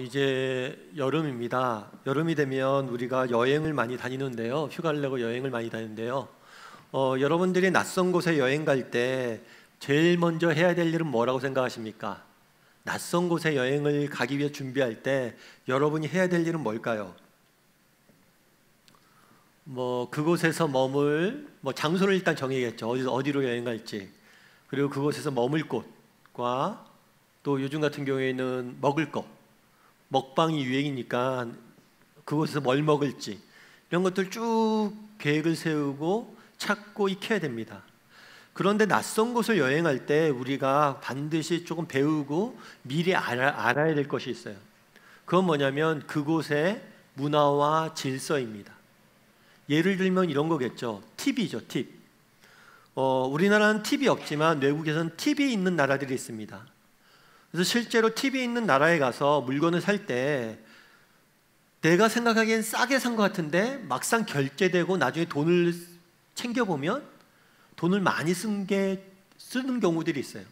이제 여름입니다. 여름이 되면 우리가 여행을 많이 다니는데요. 휴가를 내고 여행을 많이 다니는데요. 여러분들이 낯선 곳에 여행 갈 때 제일 먼저 해야 될 일은 뭐라고 생각하십니까? 낯선 곳에 여행을 가기 위해 준비할 때 여러분이 해야 될 일은 뭘까요? 그곳에서 장소를 일단 정해야겠죠. 어디로 여행 갈지. 그리고 그곳에서 머물 곳과 또 요즘 같은 경우에는 먹을 것, 먹방이 유행이니까 그곳에서 뭘 먹을지 이런 것들 쭉 계획을 세우고 찾고 익혀야 됩니다. 그런데 낯선 곳을 여행할 때 우리가 반드시 조금 배우고 미리 알아야 될 것이 있어요. 그건 뭐냐면 그곳의 문화와 질서입니다. 예를 들면 이런 거겠죠. 팁이죠, 팁. 우리나라는 팁이 없지만 외국에서는 팁이 있는 나라들이 있습니다. 그래서 실제로 팁이 있는 나라에 가서 물건을 살 때 내가 생각하기엔 싸게 산 것 같은데 막상 결제되고 나중에 돈을 챙겨보면 돈을 많이 쓰는 경우들이 있어요.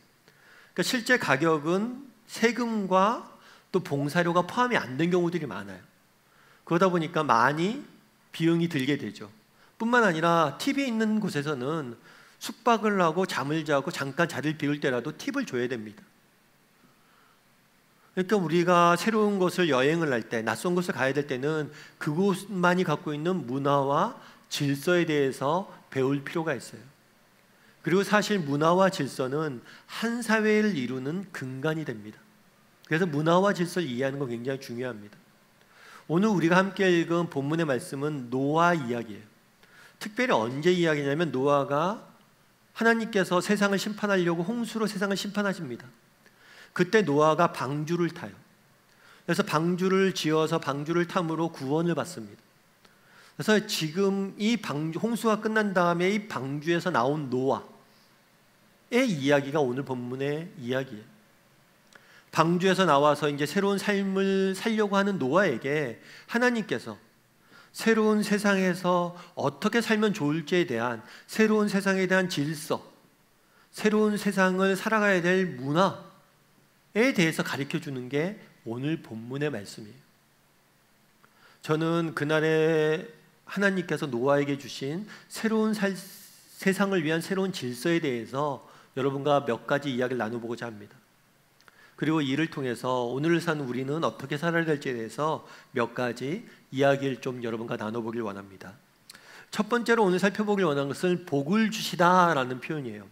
그러니까 실제 가격은 세금과 또 봉사료가 포함이 안 된 경우들이 많아요. 그러다 보니까 많이 비용이 들게 되죠. 뿐만 아니라 팁이 있는 곳에서는 숙박을 하고 잠을 자고 잠깐 자리를 비울 때라도 팁을 줘야 됩니다. 그러니까 우리가 새로운 곳을 여행을 할 때, 낯선 곳을 가야 될 때는 그곳만이 갖고 있는 문화와 질서에 대해서 배울 필요가 있어요. 그리고 사실 문화와 질서는 한 사회를 이루는 근간이 됩니다. 그래서 문화와 질서를 이해하는 거 굉장히 중요합니다. 오늘 우리가 함께 읽은 본문의 말씀은 노아 이야기예요. 특별히 언제 이야기냐면 노아가 하나님께서 세상을 심판하려고 홍수로 세상을 심판하십니다. 그때 노아가 방주를 타요. 그래서 방주를 지어서 방주를 탐으로 구원을 받습니다. 그래서 지금 이 홍수가 끝난 다음에 이 방주에서 나온 노아의 이야기가 오늘 본문의 이야기예요. 방주에서 나와서 이제 새로운 삶을 살려고 하는 노아에게 하나님께서 새로운 세상에서 어떻게 살면 좋을지에 대한 새로운 세상에 대한 질서, 새로운 세상을 살아가야 될 문화에 대해서 가르쳐 주는 게 오늘 본문의 말씀이에요. 저는 그날에 하나님께서 노아에게 주신 새로운 세상을 위한 새로운 질서에 대해서 여러분과 몇 가지 이야기를 나눠보고자 합니다. 그리고 이를 통해서 오늘을 사는 우리는 어떻게 살아야 될지에 대해서 몇 가지 이야기를 좀 여러분과 나눠보길 원합니다. 첫 번째로 오늘 살펴보길 원하는 것은 복을 주시다라는 표현이에요.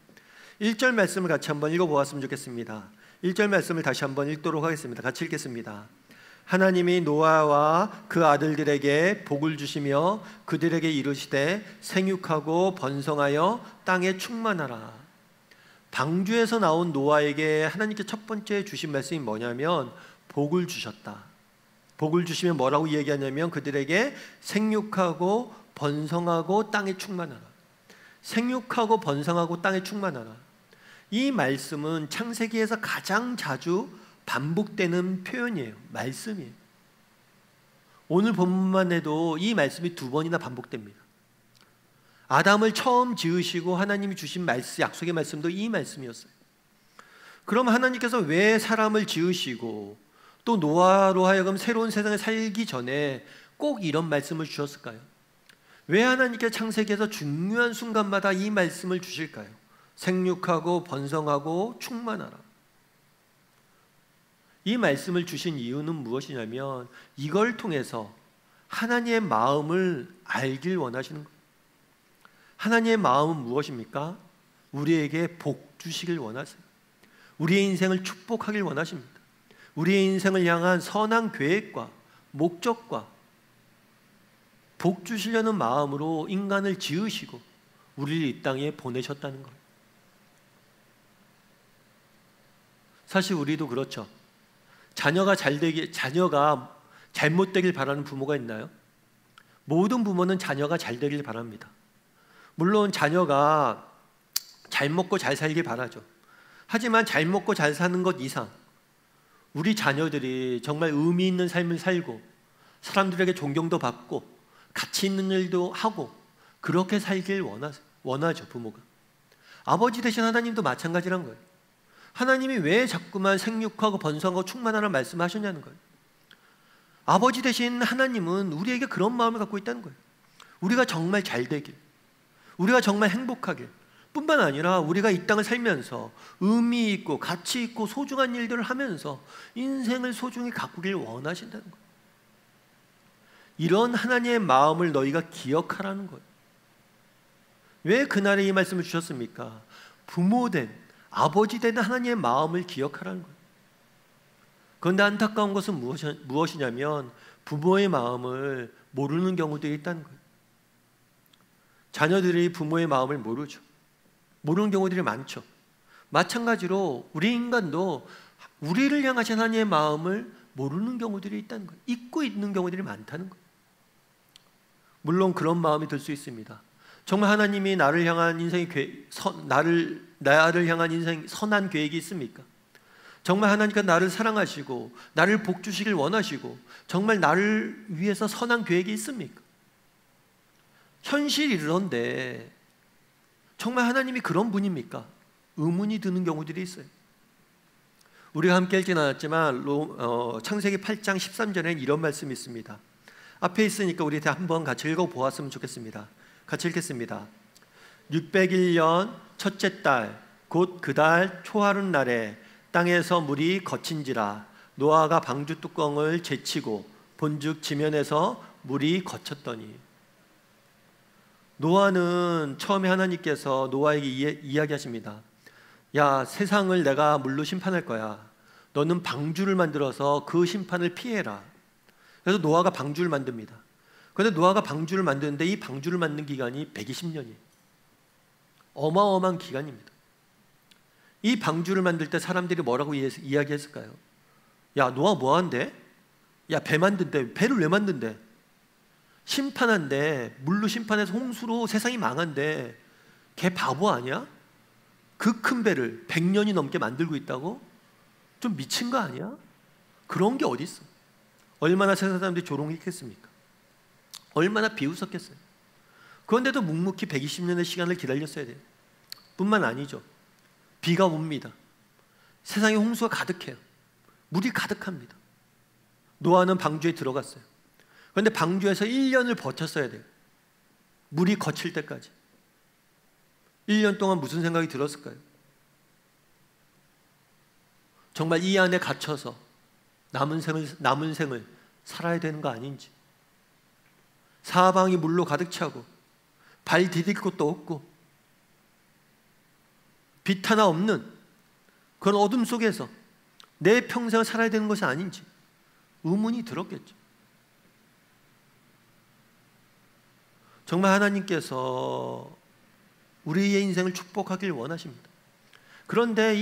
1절 말씀을 같이 한번 읽어보았으면 좋겠습니다. 1절 말씀을 다시 한번 읽도록 하겠습니다. 같이 읽겠습니다. 하나님이 노아와 그 아들들에게 복을 주시며 그들에게 이르시되 생육하고 번성하여 땅에 충만하라. 방주에서 나온 노아에게 하나님께 첫 번째 주신 말씀이 뭐냐면 복을 주셨다. 복을 주시면 뭐라고 얘기하냐면 그들에게 생육하고 번성하고 땅에 충만하라. 생육하고 번성하고 땅에 충만하라. 이 말씀은 창세기에서 가장 자주 반복되는 표현이에요. 말씀이에요. 오늘 본문만 해도 이 말씀이 2번이나 반복됩니다. 아담을 처음 지으시고 하나님이 주신 약속의 말씀도 이 말씀이었어요. 그럼 하나님께서 왜 사람을 지으시고 또 노아로 하여금 새로운 세상에 살기 전에 꼭 이런 말씀을 주셨을까요? 왜 하나님께서 창세기에서 중요한 순간마다 이 말씀을 주실까요? 생육하고 번성하고 충만하라. 이 말씀을 주신 이유는 무엇이냐면 이걸 통해서 하나님의 마음을 알길 원하시는 거예요. 하나님의 마음은 무엇입니까? 우리에게 복 주시길 원하세요. 우리의 인생을 축복하길 원하십니다. 우리의 인생을 향한 선한 계획과 목적과 복 주시려는 마음으로 인간을 지으시고 우리를 이 땅에 보내셨다는 거예요. 사실 우리도 그렇죠. 자녀가 잘못되길 바라는 부모가 있나요? 모든 부모는 자녀가 잘 되길 바랍니다. 물론 자녀가 잘 먹고 잘 살길 바라죠. 하지만 잘 먹고 잘 사는 것 이상 우리 자녀들이 정말 의미 있는 삶을 살고 사람들에게 존경도 받고 가치 있는 일도 하고 그렇게 살길 원하죠, 부모가. 아버지 되신 하나님도 마찬가지란 거예요. 하나님이 왜 자꾸만 생육하고 번성하고 충만하라는 말씀을 하셨냐는 거예요. 아버지 되신 하나님은 우리에게 그런 마음을 갖고 있다는 거예요. 우리가 정말 잘 되길, 우리가 정말 행복하길, 뿐만 아니라 우리가 이 땅을 살면서 의미 있고 가치 있고 소중한 일들을 하면서 인생을 소중히 가꾸길 원하신다는 거예요. 이런 하나님의 마음을 너희가 기억하라는 거예요. 왜 그날에 이 말씀을 주셨습니까? 부모된, 아버지 된 하나님의 마음을 기억하라는 거예요. 그런데 안타까운 것은 무엇이냐면 부모의 마음을 모르는 경우들이 있다는 거예요. 자녀들이 부모의 마음을 모르죠. 모르는 경우들이 많죠. 마찬가지로 우리 인간도 우리를 향하신 하나님의 마음을 모르는 경우들이 있다는 거예요. 잊고 있는 경우들이 많다는 거예요. 물론 그런 마음이 들 수 있습니다. 정말 하나님이 나를 향한 인생의 나를 향한 인생 선한 계획이 있습니까? 정말 하나님께서 나를 사랑하시고 나를 복 주시길 원하시고 정말 나를 위해서 선한 계획이 있습니까? 현실이 이런데 정말 하나님이 그런 분입니까? 의문이 드는 경우들이 있어요. 우리가 함께 읽진 않았지만 창세기 8장 13절에는 이런 말씀이 있습니다. 앞에 있으니까 우리 한번 같이 읽어보았으면 좋겠습니다. 같이 읽겠습니다. 601년 첫째 달 곧 그 달 초하룻 날에 땅에서 물이 거친지라 노아가 방주 뚜껑을 제치고 본즉 지면에서 물이 거쳤더니. 노아는 처음에 하나님께서 노아에게 이야기하십니다. 야, 세상을 내가 물로 심판할 거야. 너는 방주를 만들어서 그 심판을 피해라. 그래서 노아가 방주를 만듭니다. 그런데 노아가 방주를 만드는데 이 방주를 만든 기간이 120년이에요. 어마어마한 기간입니다. 이 방주를 만들 때 사람들이 뭐라고 이야기했을까요? 야, 노아 뭐 한대? 야, 배 만든대. 배를 왜 만든대? 심판한데, 물로 심판해서 홍수로 세상이 망한데 걔 바보 아니야? 그 큰 배를 100년이 넘게 만들고 있다고? 좀 미친 거 아니야? 그런 게 어디 있어? 얼마나 세상 사람들이 조롱했겠습니까? 얼마나 비웃었겠어요? 그런데도 묵묵히 120년의 시간을 기다렸어야 돼요. 뿐만 아니죠. 비가 옵니다. 세상에 홍수가 가득해요. 물이 가득합니다. 노아는 방주에 들어갔어요. 그런데 방주에서 1년을 버텼어야 돼요. 물이 거칠 때까지. 1년 동안 무슨 생각이 들었을까요? 정말 이 안에 갇혀서 남은 생을 살아야 되는 거 아닌지. 사방이 물로 가득 차고 발 디딜 곳도 없고 빛 하나 없는 그런 어둠 속에서 내 평생을 살아야 되는 것이 아닌지 의문이 들었겠죠. 정말 하나님께서 우리의 인생을 축복하길 원하십니다. 그런데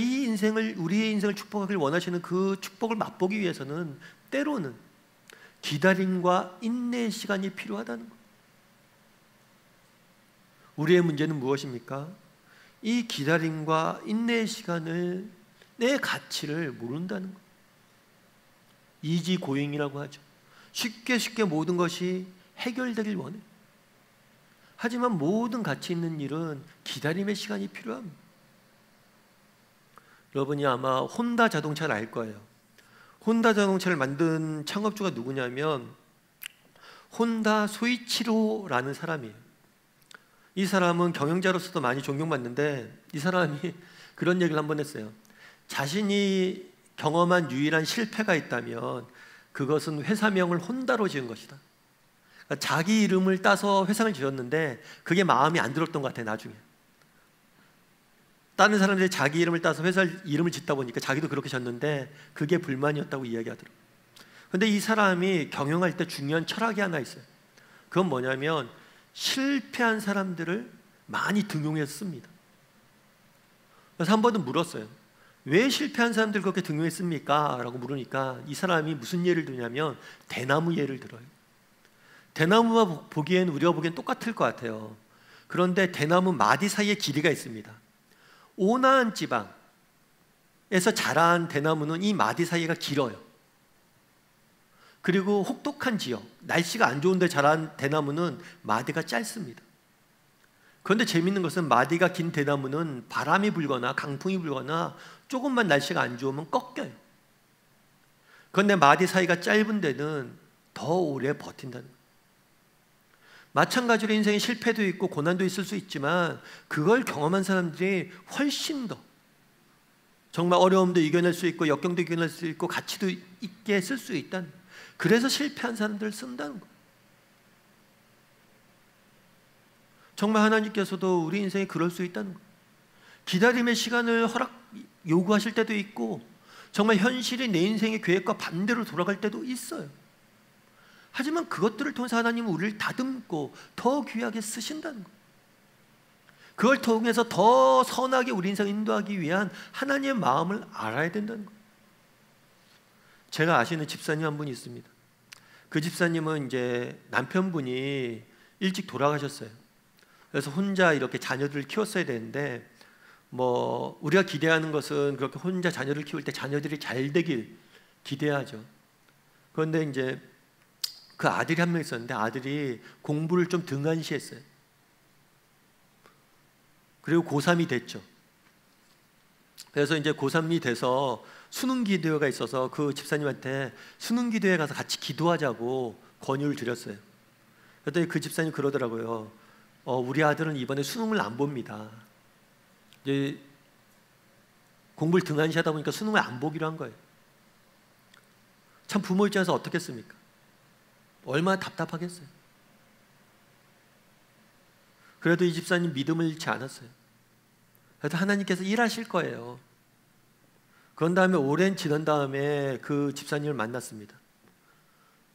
우리의 인생을 축복하길 원하시는 그 축복을 맛보기 위해서는 때로는 기다림과 인내의 시간이 필요하다는 것. 우리의 문제는 무엇입니까? 이 기다림과 인내의 시간을, 내 가치를 모른다는 것. 이지고잉이라고 하죠. 쉽게 모든 것이 해결되길 원해. 하지만 모든 가치 있는 일은 기다림의 시간이 필요합니다. 여러분이 아마 혼다 자동차를 알 거예요. 혼다 자동차를 만든 창업주가 누구냐면 혼다 소이치로라는 사람이에요. 이 사람은 경영자로서도 많이 존경받는데 이 사람이 그런 얘기를 한번 했어요. 자신이 경험한 유일한 실패가 있다면 그것은 회사명을 혼다로 지은 것이다. 그러니까 자기 이름을 따서 회사를 지었는데 그게 마음에 안 들었던 것 같아요. 나중에 다른 사람들이 자기 이름을 따서 회사 이름을 짓다 보니까 자기도 그렇게 졌는데 그게 불만이었다고 이야기하더라고요. 그런데 이 사람이 경영할 때 중요한 철학이 하나 있어요. 그건 뭐냐면 실패한 사람들을 많이 등용했습니다. 그래서 한 번은 물었어요. 왜 실패한 사람들 그렇게 등용했습니까? 라고 물으니까 이 사람이 무슨 예를 드냐면 대나무 예를 들어요. 대나무가 우리가 보기엔 똑같을 것 같아요. 그런데 대나무 마디 사이에 길이가 있습니다. 온화한 지방에서 자란 대나무는 이 마디 사이가 길어요. 그리고 혹독한 지역, 날씨가 안 좋은 데 자란 대나무는 마디가 짧습니다. 그런데 재밌는 것은 마디가 긴 대나무는 바람이 불거나 강풍이 불거나 조금만 날씨가 안 좋으면 꺾여요. 그런데 마디 사이가 짧은 데는 더 오래 버틴다는 거예요. 마찬가지로 인생에 실패도 있고 고난도 있을 수 있지만 그걸 경험한 사람들이 훨씬 더 정말 어려움도 이겨낼 수 있고 역경도 이겨낼 수 있고 가치도 있게 쓸 수 있다는 거예요. 그래서 실패한 사람들을 쓴다는 거예요. 정말 하나님께서도 우리 인생에 그럴 수 있다는 거예요. 기다림의 시간을 요구하실 때도 있고 정말 현실이 내 인생의 계획과 반대로 돌아갈 때도 있어요. 하지만 그것들을 통해서 하나님은 우리를 다듬고 더 귀하게 쓰신다는 거예요. 그걸 통해서 더 선하게 우리 인생을 인도하기 위한 하나님의 마음을 알아야 된다는 거예요. 제가 아시는 집사님 한 분이 있습니다. 그 집사님은 이제 남편분이 일찍 돌아가셨어요. 그래서 혼자 이렇게 자녀들을 키웠어야 되는데 우리가 기대하는 것은 그렇게 혼자 자녀를 키울 때 자녀들이 잘 되길 기대하죠. 그런데 이제 그 아들이 한 명 있었는데 아들이 공부를 좀 등한시했어요. 그리고 고3이 됐죠. 그래서 이제 고3이 돼서 수능 기도회가 있어서 그 집사님한테 수능 기도회 가서 같이 기도하자고 권유를 드렸어요. 그랬더니 그 집사님 그러더라고요. 우리 아들은 이번에 수능을 안 봅니다. 이제 공부를 등한시하다 보니까 수능을 안 보기로 한 거예요. 참 부모 입장에서 어떻겠습니까? 얼마나 답답하겠어요. 그래도 이 집사님 믿음을 잃지 않았어요. 그래도 하나님께서 일하실 거예요. 그런 다음에 오랜 지난 다음에 그 집사님을 만났습니다.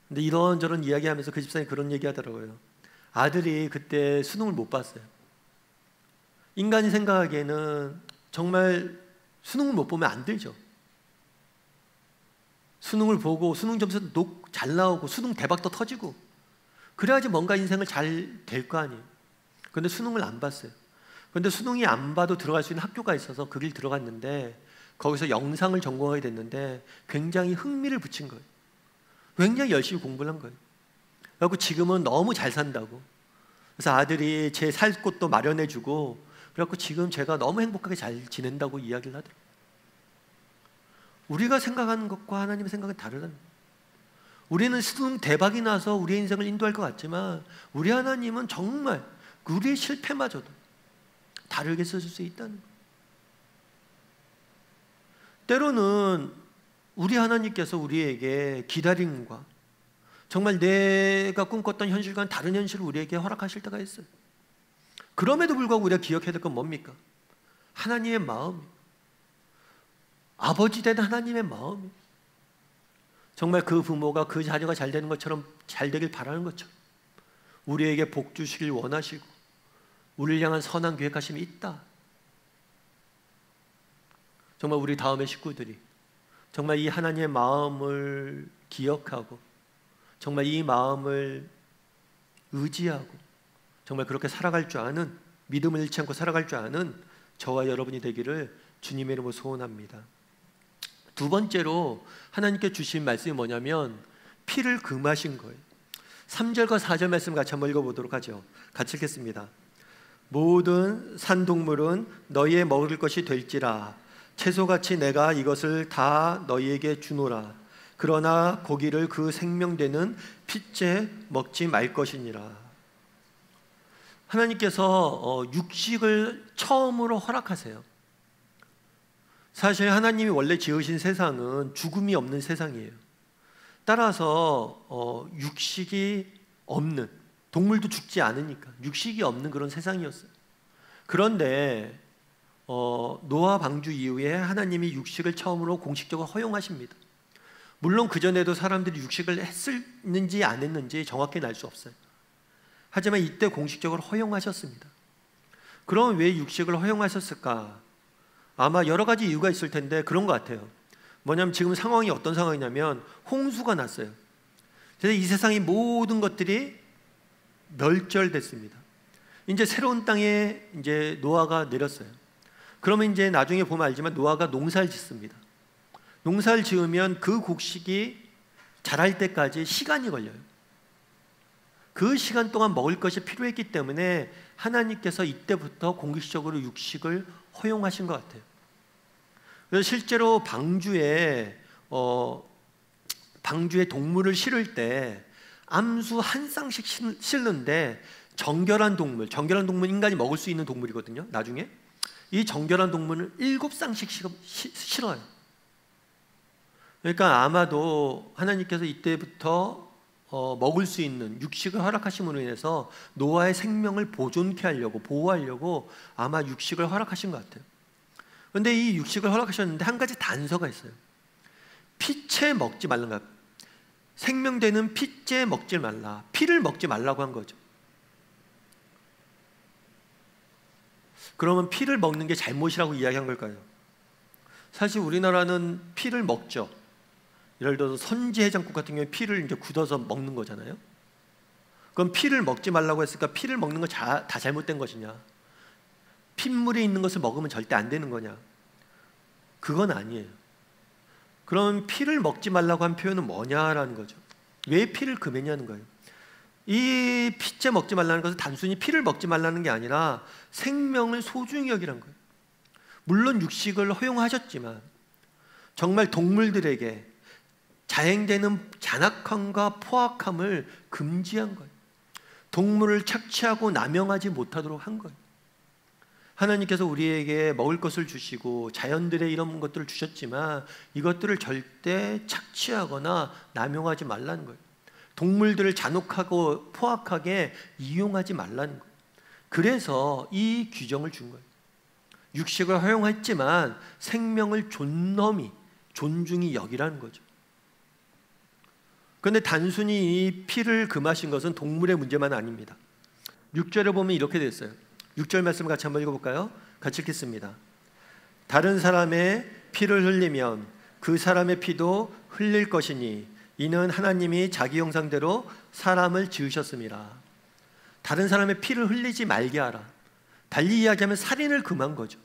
근데 이런저런 이야기하면서 그 집사님이 그런 얘기 하더라고요. 아들이 그때 수능을 못 봤어요. 인간이 생각하기에는 정말 수능을 못 보면 안 되죠. 수능을 보고 수능 점수도 잘 나오고 수능 대박도 터지고 그래야지 뭔가 인생을 잘 될 거 아니에요. 그런데 수능을 안 봤어요. 그런데 수능이 안 봐도 들어갈 수 있는 학교가 있어서 그 길 들어갔는데 거기서 영상을 전공하게 됐는데 굉장히 흥미를 붙인 거예요. 굉장히 열심히 공부를 한 거예요. 그리고 지금은 너무 잘 산다고. 그래서 아들이 제 살 곳도 마련해주고 그래갖고 지금 제가 너무 행복하게 잘 지낸다고 이야기를 하더라고요. 우리가 생각하는 것과 하나님의 생각은 다르다는 거예요. 우리는 수능 대박이 나서 우리의 인생을 인도할 것 같지만 우리 하나님은 정말 우리의 실패마저도 다르게 써줄 수 있다는 거예요. 때로는 우리 하나님께서 우리에게 기다림과 정말 내가 꿈꿨던 현실과는 다른 현실을 우리에게 허락하실 때가 있어요. 그럼에도 불구하고 우리가 기억해야 될 건 뭡니까? 하나님의 마음, 아버지 된 하나님의 마음. 정말 그 부모가 그 자녀가 잘 되는 것처럼 잘 되길 바라는 것처럼 우리에게 복 주시길 원하시고 우리를 향한 선한 계획하심이 있다. 정말 우리 다음의 식구들이 정말 이 하나님의 마음을 기억하고 정말 이 마음을 의지하고 정말 그렇게 살아갈 줄 아는, 믿음을 잃지 않고 살아갈 줄 아는 저와 여러분이 되기를 주님의 이름으로 소원합니다. 두 번째로 하나님께 주신 말씀이 뭐냐면 피를 금하신 거예요. 3절과 4절 말씀 같이 한번 읽어보도록 하죠. 같이 읽겠습니다. 모든 산동물은 너희의 먹을 것이 될지라 채소같이 내가 이것을 다 너희에게 주노라. 그러나 고기를 그 생명되는 핏째 먹지 말 것이니라. 하나님께서 육식을 처음으로 허락하세요. 사실 하나님이 원래 지으신 세상은 죽음이 없는 세상이에요. 따라서 육식이 없는, 동물도 죽지 않으니까 육식이 없는 그런 세상이었어요. 그런데 노아 방주 이후에 하나님이 육식을 처음으로 공식적으로 허용하십니다. 물론 그전에도 사람들이 육식을 했는지 안 했는지 정확히는 알 수 없어요. 하지만 이때 공식적으로 허용하셨습니다. 그럼 왜 육식을 허용하셨을까? 아마 여러 가지 이유가 있을 텐데 그런 것 같아요. 뭐냐면 지금 상황이 어떤 상황이냐면 홍수가 났어요. 그래서 이 세상의 모든 것들이 멸절됐습니다. 이제 새로운 땅에 이제 노아가 내렸어요. 그러면 이제 나중에 보면 알지만 노아가 농사를 짓습니다. 농사를 지으면 그 곡식이 자랄 때까지 시간이 걸려요. 그 시간 동안 먹을 것이 필요했기 때문에 하나님께서 이때부터 공식적으로 육식을 허용하신 것 같아요. 그래서 실제로 방주에 동물을 실을 때 암수 한 쌍씩 실는데 정결한 동물 인간이 먹을 수 있는 동물이거든요. 나중에 이 정결한 동물은 7쌍씩 실어요. 그러니까 아마도 하나님께서 이때부터 먹을 수 있는 육식을 허락하심으로 인해서 노아의 생명을 보존케 하려고, 보호하려고 아마 육식을 허락하신 것 같아요. 그런데 이 육식을 허락하셨는데 한 가지 단서가 있어요. 피채 먹지 말라는 거야. 생명되는 피채 먹지 말라. 피를 먹지 말라고 한 거죠. 그러면 피를 먹는 게 잘못이라고 이야기한 걸까요? 사실 우리나라는 피를 먹죠. 예를 들어서 선지 해장국 같은 경우에 피를 이제 굳어서 먹는 거잖아요. 그럼 피를 먹지 말라고 했으니까 피를 먹는 거 다 잘못된 것이냐? 핏물이 있는 것을 먹으면 절대 안 되는 거냐? 그건 아니에요. 그럼 피를 먹지 말라고 한 표현은 뭐냐라는 거죠. 왜 피를 금했냐는 거예요. 이 피채 먹지 말라는 것은 단순히 피를 먹지 말라는 게 아니라 생명을 소중히 여기라는 거예요. 물론 육식을 허용하셨지만 정말 동물들에게 자행되는 잔악함과 포악함을 금지한 거예요. 동물을 착취하고 남용하지 못하도록 한 거예요. 하나님께서 우리에게 먹을 것을 주시고 자연들의 이런 것들을 주셨지만 이것들을 절대 착취하거나 남용하지 말라는 거예요. 동물들을 잔혹하고 포악하게 이용하지 말라는 거예요. 그래서 이 규정을 준 거예요. 육식을 허용했지만 생명을 존중히 여기라는 거죠. 그런데 단순히 이 피를 금하신 것은 동물의 문제만 아닙니다. 6절에 보면 이렇게 되어 있어요. 6절 말씀을 같이 한번 읽어볼까요? 같이 읽겠습니다. 다른 사람의 피를 흘리면 그 사람의 피도 흘릴 것이니 이는 하나님이 자기 형상대로 사람을 지으셨습니다. 다른 사람의 피를 흘리지 말게 하라. 달리 이야기하면 살인을 금한 거죠.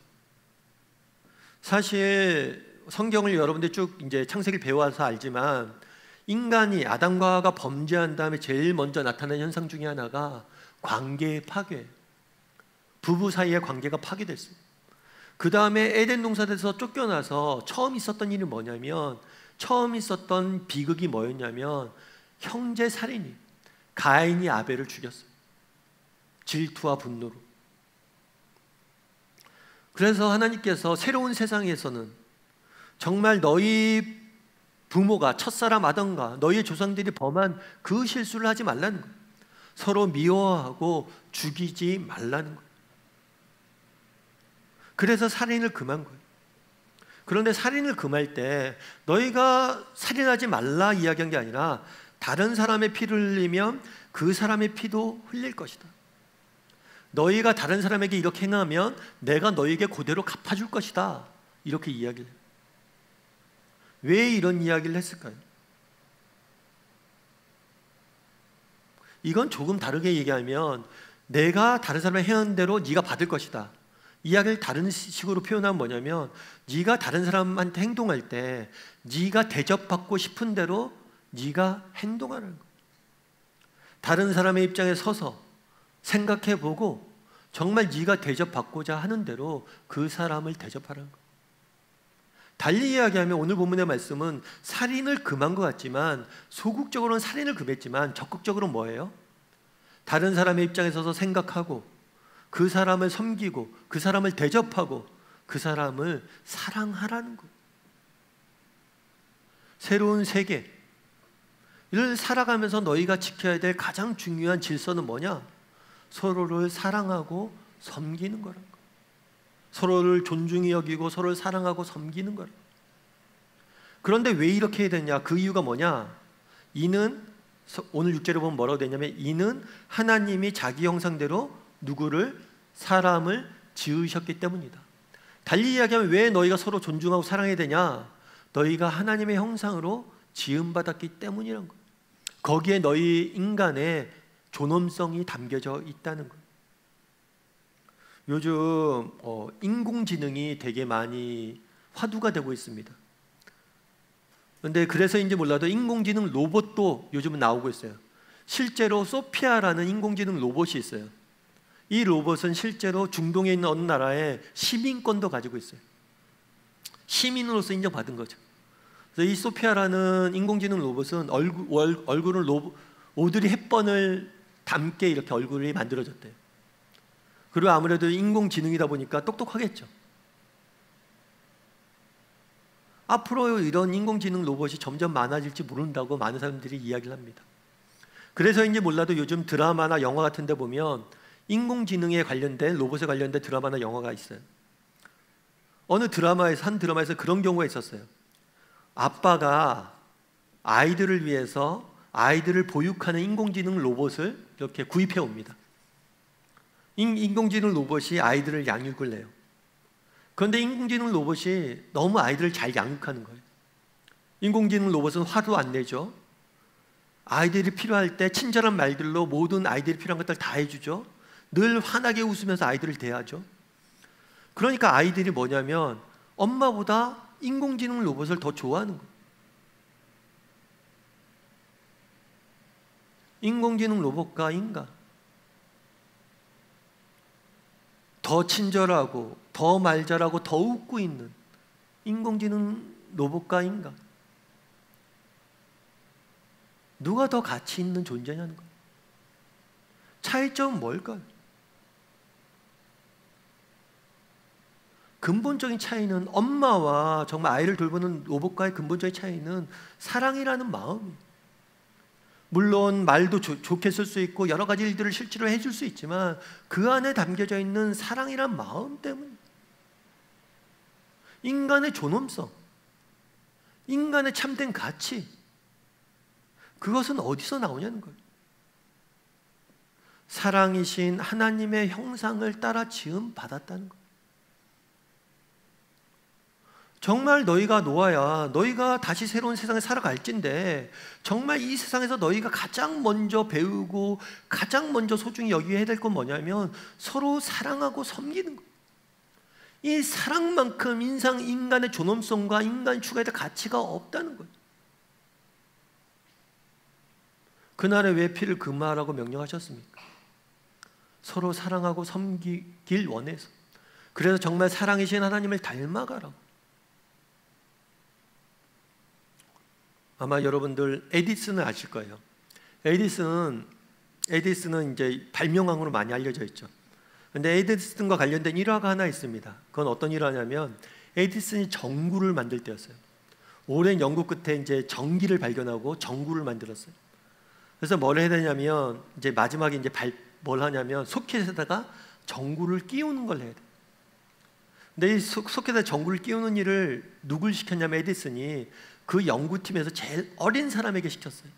사실 성경을 여러분들 쭉 이제 창세기를 배워서 알지만 인간이 아담과 하와가 범죄한 다음에 제일 먼저 나타나는 현상 중에 하나가 관계의 파괴. 부부 사이의 관계가 파괴됐어요. 그 다음에 에덴 동산에서 쫓겨나서 처음 있었던 일이 뭐냐면, 처음 있었던 비극이 뭐였냐면 형제 살인이, 가인이 아벨을 죽였어요. 질투와 분노로. 그래서 하나님께서 새로운 세상에서는 정말 너희 부모가 첫사람 아담과 너희의 조상들이 범한 그 실수를 하지 말라는 거예요. 서로 미워하고 죽이지 말라는 거예요. 그래서 살인을 금한 거예요. 그런데 살인을 금할 때 너희가 살인하지 말라 이야기한 게 아니라 다른 사람의 피를 흘리면 그 사람의 피도 흘릴 것이다. 너희가 다른 사람에게 이렇게 행하면 내가 너희에게 그대로 갚아줄 것이다. 이렇게 이야기를 해요. 왜 이런 이야기를 했을까요? 이건 조금 다르게 얘기하면 내가 다른 사람의 행한 대로 네가 받을 것이다. 이야기를 다른 식으로 표현하면 뭐냐면 네가 다른 사람한테 행동할 때 네가 대접받고 싶은 대로 네가 행동하는 거예요. 다른 사람의 입장에 서서 생각해보고 정말 네가 대접받고자 하는 대로 그 사람을 대접하라는 거예요. 달리 이야기하면 오늘 본문의 말씀은 살인을 금한 것 같지만 소극적으로는 살인을 금했지만 적극적으로는 뭐예요? 다른 사람의 입장에 서서 생각하고 그 사람을 섬기고 그 사람을 대접하고 그 사람을 사랑하라는 거예요. 새로운 세계를 살아가면서 너희가 지켜야 될 가장 중요한 질서는 뭐냐? 서로를 사랑하고 섬기는 거라는 거예요. 서로를 존중히 여기고 서로를 사랑하고 섬기는 거예요. 그런데 왜 이렇게 해야 되냐? 그 이유가 뭐냐? 이는 오늘 6절에 보면 뭐라고 되냐면 이는 하나님이 자기 형상대로 누구를? 사람을 지으셨기 때문이다. 달리 이야기하면 왜 너희가 서로 존중하고 사랑해야 되냐? 너희가 하나님의 형상으로 지음받았기 때문이란 거예요. 거기에 너희 인간의 존엄성이 담겨져 있다는 거예요. 요즘 인공지능이 되게 많이 화두가 되고 있습니다. 그런데 그래서인지 몰라도 인공지능 로봇도 요즘은 나오고 있어요. 실제로 소피아라는 인공지능 로봇이 있어요. 이 로봇은 실제로 중동에 있는 어느 나라의 시민권도 가지고 있어요. 시민으로서 인정받은 거죠. 그래서 이 소피아라는 인공지능 로봇은 얼굴을 오드리 헵번을 닮게 이렇게 얼굴이 만들어졌대요. 그리고 아무래도 인공지능이다 보니까 똑똑하겠죠. 앞으로 이런 인공지능 로봇이 점점 많아질지 모른다고 많은 사람들이 이야기를 합니다. 그래서인지 몰라도 요즘 드라마나 영화 같은 데 보면 인공지능에 관련된, 로봇에 관련된 드라마나 영화가 있어요. 한 드라마에서 그런 경우가 있었어요. 아빠가 아이들을 위해서 아이들을 보육하는 인공지능 로봇을 이렇게 구입해 옵니다. 인공지능 로봇이 아이들을 양육을 해요. 그런데 인공지능 로봇이 너무 아이들을 잘 양육하는 거예요. 인공지능 로봇은 화도 안 내죠. 아이들이 필요할 때 친절한 말들로 모든 아이들이 필요한 것들 다 해주죠. 늘 환하게 웃으면서 아이들을 대하죠. 그러니까 아이들이 뭐냐면 엄마보다 인공지능 로봇을 더 좋아하는 거예요. 인공지능 로봇과 인간, 더 친절하고 더 말 잘하고 더 웃고 있는 인공지능 로봇과 인간, 누가 더 가치 있는 존재냐는 거예요. 차이점은 뭘까요? 근본적인 차이는, 엄마와 정말 아이를 돌보는 로봇과의 근본적인 차이는 사랑이라는 마음이에요. 물론 말도 좋게 쓸 수 있고 여러 가지 일들을 실제로 해줄 수 있지만 그 안에 담겨져 있는 사랑이란 마음 때문에, 인간의 존엄성, 인간의 참된 가치, 그것은 어디서 나오냐는 거예요. 사랑이신 하나님의 형상을 따라 지음 받았다는 거예요. 정말 너희가 놓아야 너희가 다시 새로운 세상에 살아갈진데, 정말 이 세상에서 너희가 가장 먼저 배우고 가장 먼저 소중히 여기야 될 건 뭐냐면 서로 사랑하고 섬기는 거예요. 이 사랑만큼 인간의 존엄성과 인간이 추구해야 될 가치가 없다는 거예요. 그날에 왜 피를 금하라고 명령하셨습니까? 서로 사랑하고 섬기길 원해서. 그래서 정말 사랑이신 하나님을 닮아가라고. 아마 여러분들 에디슨을 아실 거예요. 에디슨은 이제 발명왕으로 많이 알려져 있죠. 근데 에디슨과 관련된 일화가 하나 있습니다. 그건 어떤 일화냐면, 에디슨이 전구를 만들 때였어요. 오랜 연구 끝에 이제 전기를 발견하고 전구를 만들었어요. 그래서 뭘 해야 되냐면, 이제 마지막에 이제 뭘 하냐면 소켓에다가 전구를 끼우는 걸 해야 돼요. 근데 이 소켓에 전구를 끼우는 일을 누굴 시켰냐면 에디슨이 그 연구팀에서 제일 어린 사람에게 시켰어요.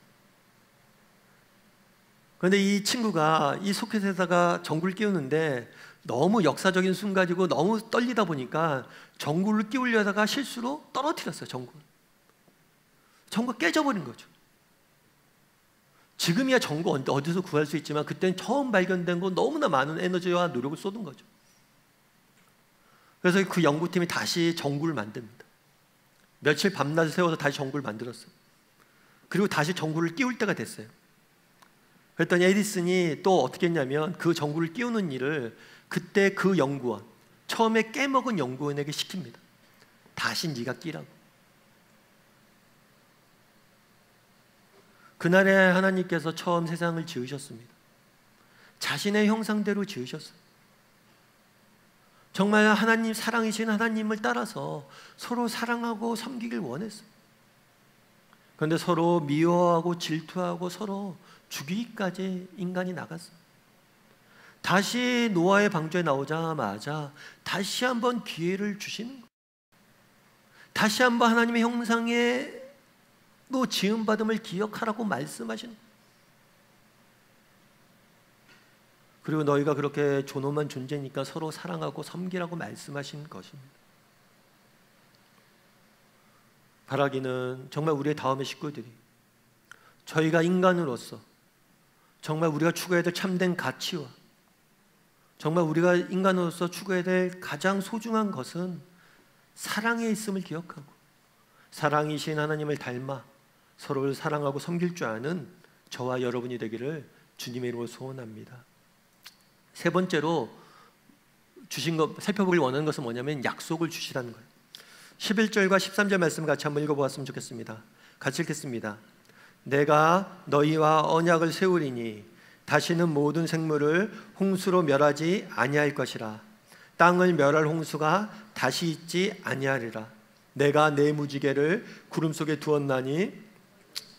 그런데 이 친구가 이 소켓에다가 전구를 끼우는데 너무 역사적인 순간이고 너무 떨리다 보니까 전구를 끼우려다가 실수로 떨어뜨렸어요. 전구가 깨져버린 거죠. 지금이야 전구 어디서 구할 수 있지만 그때는 처음 발견된 거 너무나 많은 에너지와 노력을 쏟은 거죠. 그래서 그 연구팀이 다시 전구를 만듭니다. 며칠 밤낮을 세워서 다시 전구를 만들었어요. 그리고 다시 전구를 끼울 때가 됐어요. 그랬더니 에디슨이 또 어떻게 했냐면 그 전구를 끼우는 일을 그때 그 연구원, 처음에 깨먹은 연구원에게 시킵니다. 다시 네가 끼라고. 그날에 하나님께서 처음 세상을 지으셨습니다. 자신의 형상대로 지으셨어요. 정말 하나님, 사랑이신 하나님을 따라서 서로 사랑하고 섬기길 원했어요. 그런데 서로 미워하고 질투하고 서로 죽이기까지 인간이 나갔어요. 다시 노아의 방주에 나오자마자 다시 한번 기회를 주시는 거예요. 다시 한번 하나님의 형상에 또 지음받음을 기억하라고 말씀하시는 거예요. 그리고 너희가 그렇게 존엄한 존재니까 서로 사랑하고 섬기라고 말씀하신 것입니다. 바라기는 정말 우리의 다음의 식구들이 저희가 인간으로서 정말 우리가 추구해야 될 참된 가치와 정말 우리가 인간으로서 추구해야 될 가장 소중한 것은 사랑에 있음을 기억하고 사랑이신 하나님을 닮아 서로를 사랑하고 섬길 줄 아는 저와 여러분이 되기를 주님의 이름으로 소원합니다. 세 번째로 주신 것, 살펴보길 원하는 것은 뭐냐면 약속을 주시라는 거예요. 11절과 13절 말씀 같이 한번 읽어보았으면 좋겠습니다. 같이 읽겠습니다. 내가 너희와 언약을 세우리니 다시는 모든 생물을 홍수로 멸하지 아니할 것이라. 땅을 멸할 홍수가 다시 있지 아니하리라. 내가 내 무지개를 구름 속에 두었나니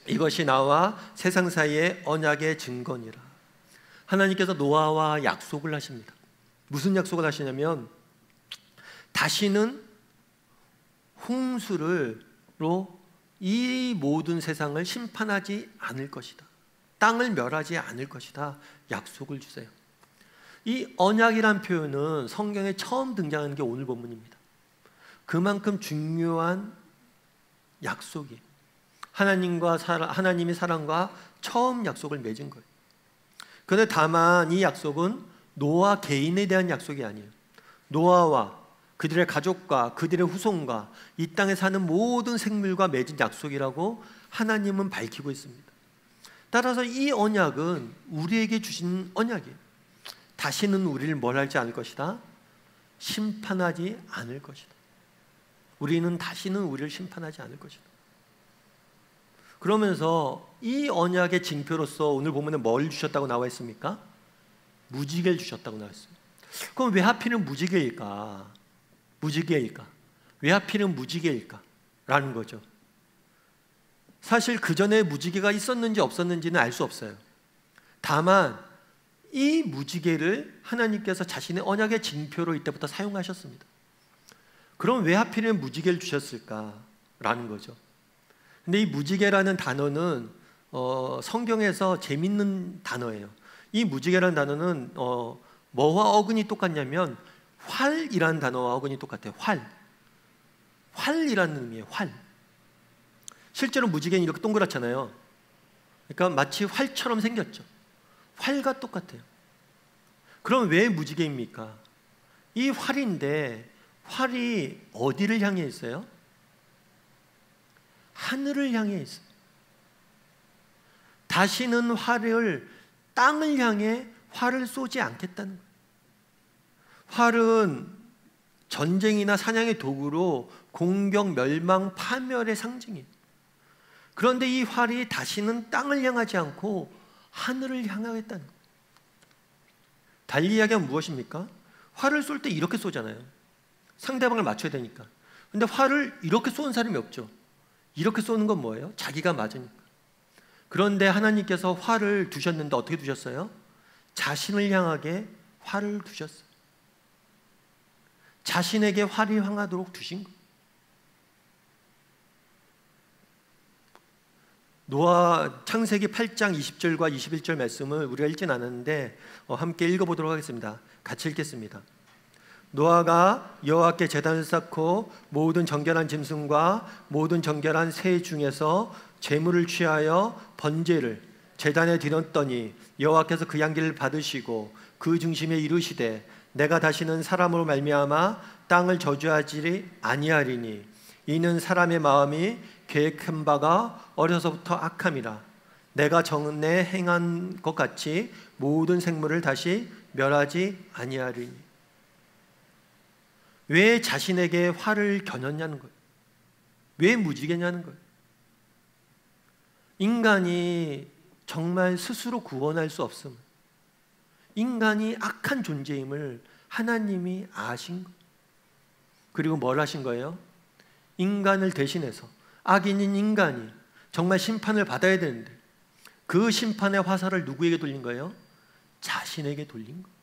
이것이 나와 세상 사이의 언약의 증거니라. 하나님께서 노아와 약속을 하십니다. 무슨 약속을 하시냐면 다시는 홍수로 이 모든 세상을 심판하지 않을 것이다. 땅을 멸하지 않을 것이다. 약속을 주세요. 이 언약이란 표현은 성경에 처음 등장하는 게 오늘 본문입니다. 그만큼 중요한 약속이 하나님이 사람과 처음 약속을 맺은 거예요. 그런데 다만 이 약속은 노아 개인에 대한 약속이 아니에요. 노아와 그들의 가족과 그들의 후손과 이 땅에 사는 모든 생물과 맺은 약속이라고 하나님은 밝히고 있습니다. 따라서 이 언약은 우리에게 주신 언약이에요. 다시는 우리를 뭘 하지 않을 것이다? 심판하지 않을 것이다. 우리는 다시는 우리를 심판하지 않을 것이다. 그러면서 이 언약의 징표로서 오늘 보면 뭘 주셨다고 나와 있습니까? 무지개를 주셨다고 나와 있습니다. 그럼 왜 하필은 무지개일까? 왜 하필은 무지개일까? 라는 거죠. 사실 그 전에 무지개가 있었는지 없었는지는 알 수 없어요. 다만 이 무지개를 하나님께서 자신의 언약의 징표로 이때부터 사용하셨습니다. 그럼 왜 하필이면 무지개를 주셨을까라는 거죠. 근데 이 무지개라는 단어는 성경에서 재밌는 단어예요. 이 무지개라는 단어는 뭐와 어근이 똑같냐면 활이라는 단어와 어근이 똑같아요. 활이라는 의미예요. 활. 실제로 무지개는 이렇게 동그랗잖아요. 그러니까 마치 활처럼 생겼죠. 활과 똑같아요. 그럼 왜 무지개입니까? 이 활인데 활이 어디를 향해 있어요? 하늘을 향해 있어요. 다시는 땅을 향해 활을 쏘지 않겠다는 거예요. 활은 전쟁이나 사냥의 도구로 공격, 멸망, 파멸의 상징이에요. 그런데 이 활이 다시는 땅을 향하지 않고 하늘을 향하겠다는 거예요. 달리 이야기하면 무엇입니까? 활을 쏠 때 이렇게 쏘잖아요. 상대방을 맞춰야 되니까. 근데 활을 이렇게 쏘는 사람이 없죠. 이렇게 쏘는 건 뭐예요? 자기가 맞으니까. 그런데 하나님께서 활을 두셨는데 어떻게 두셨어요? 자신을 향하게 활을 두셨어요. 자신에게 활이 향하도록 두신 거예요. 창세기 8장 20절과 21절 말씀을 우리가 읽진 않았는데 함께 읽어보도록 하겠습니다. 같이 읽겠습니다. 노아가 여호와께 제단을 쌓고 모든 정결한 짐승과 모든 정결한 새 중에서 제물을 취하여 번제를 제단에 드렸더니 여호와께서 그 향기를 받으시고 그 중심에 이르시되 내가 다시는 사람으로 말미암아 땅을 저주하지 아니하리니 이는 사람의 마음이 계획한 바가 어려서부터 악함이라. 내가 전에 행한 것 같이 모든 생물을 다시 멸하지 아니하리니. 왜 자신에게 화를 겨눴냐는 거예요. 왜 무지개냐는 거예요. 인간이 정말 스스로 구원할 수 없음. 인간이 악한 존재임을 하나님이 아신 거예요. 그리고 뭘 하신 거예요? 인간을 대신해서 악인인 인간이 정말 심판을 받아야 되는데 그 심판의 화살을 누구에게 돌린 거예요? 자신에게 돌린 거예요.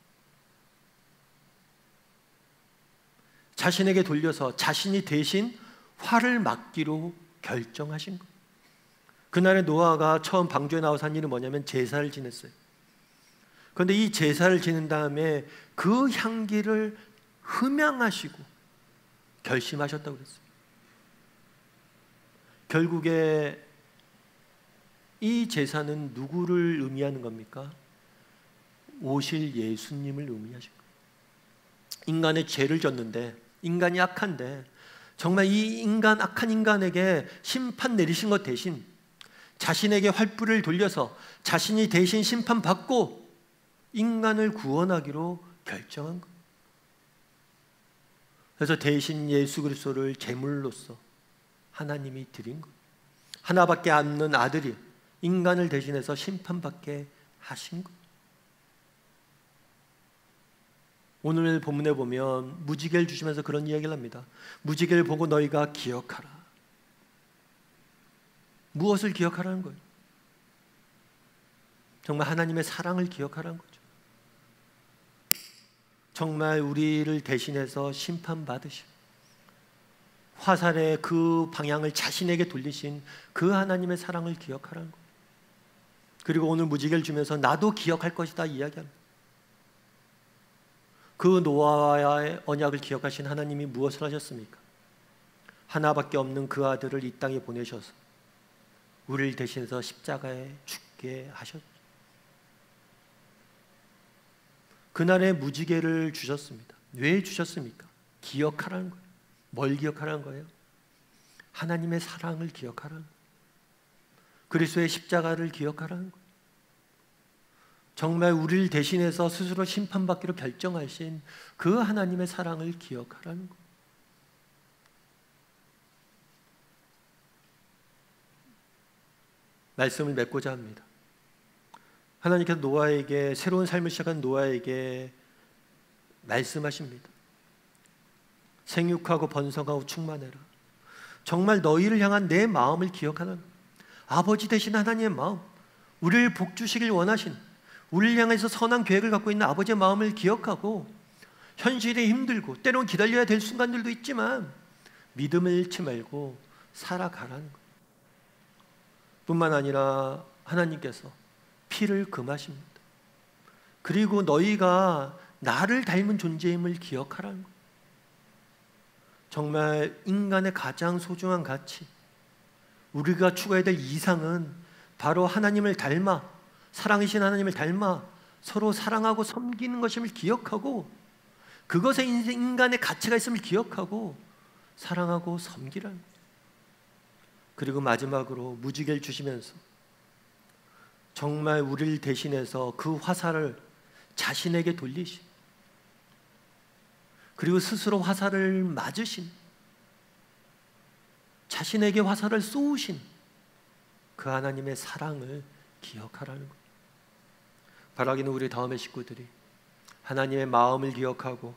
자신에게 돌려서 자신이 대신 화를 맞기로 결정하신 거예요. 그날에 노아가 처음 방주에 나와서 한 일은 뭐냐면 제사를 지냈어요. 그런데 이 제사를 지낸 다음에 그 향기를 흠양하시고 결심하셨다고 그랬어요. 결국에 이 제사는 누구를 의미하는 겁니까? 오실 예수님을 의미하신 거예요. 인간의 죄를 졌는데, 인간이 악한데 정말 이 악한 인간에게 심판 내리신 것 대신 자신에게 활불을 돌려서 자신이 대신 심판받고 인간을 구원하기로 결정한 것. 그래서 대신 예수 그리스도를 제물로서 하나님이 드린 것. 하나밖에 없는 아들이 인간을 대신해서 심판받게 하신 것. 오늘 본문에 보면 무지개를 주시면서 그런 이야기를 합니다. 무지개를 보고 너희가 기억하라. 무엇을 기억하라는 거예요? 정말 하나님의 사랑을 기억하라는 거죠. 정말 우리를 대신해서 심판받으신, 화살의 그 방향을 자신에게 돌리신 그 하나님의 사랑을 기억하라는 거예요. 그리고 오늘 무지개를 주면서 나도 기억할 것이다 이야기합니다. 그 노아와의 언약을 기억하신 하나님이 무엇을 하셨습니까? 하나밖에 없는 그 아들을 이 땅에 보내셔서 우리를 대신해서 십자가에 죽게 하셨죠. 그날의 무지개를 주셨습니다. 왜 주셨습니까? 기억하라는 거예요. 뭘 기억하라는 거예요? 하나님의 사랑을 기억하라는 거예요. 그리스도의 십자가를 기억하라는 거예요. 정말 우리를 대신해서 스스로 심판받기로 결정하신 그 하나님의 사랑을 기억하라는 거예요. 말씀을 맺고자 합니다. 하나님께서 노아에게, 새로운 삶을 시작한 노아에게 말씀하십니다. 생육하고 번성하고 충만해라. 정말 너희를 향한 내 마음을 기억하는, 아버지 되신 하나님의 마음, 우리를 복주시길 원하신, 우리를 향해서 선한 계획을 갖고 있는 아버지의 마음을 기억하고, 현실이 힘들고 때로는 기다려야 될 순간들도 있지만 믿음을 잃지 말고 살아가라는 거예요. 뿐만 아니라 하나님께서 피를 금하십니다. 그리고 너희가 나를 닮은 존재임을 기억하라는 거예요. 정말 인간의 가장 소중한 가치, 우리가 추구해야 될 이상은 바로 하나님을 닮아, 사랑이신 하나님을 닮아 서로 사랑하고 섬기는 것임을 기억하고, 그것에 인간의 가치가 있음을 기억하고 사랑하고 섬기라는 거예요. 그리고 마지막으로 무지개를 주시면서 정말 우리를 대신해서 그 화살을 자신에게 돌리신, 그리고 스스로 화살을 맞으신, 자신에게 화살을 쏘으신 그 하나님의 사랑을 기억하라는 거예요. 바라기는 우리 다음의 식구들이 하나님의 마음을 기억하고,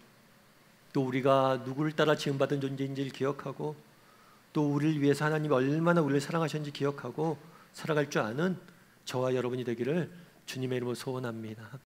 또 우리가 누구를 따라 지음받은 존재인지를 기억하고, 또 우리를 위해서 하나님이 얼마나 우리를 사랑하셨는지 기억하고 살아갈 줄 아는 저와 여러분이 되기를 주님의 이름으로 소원합니다.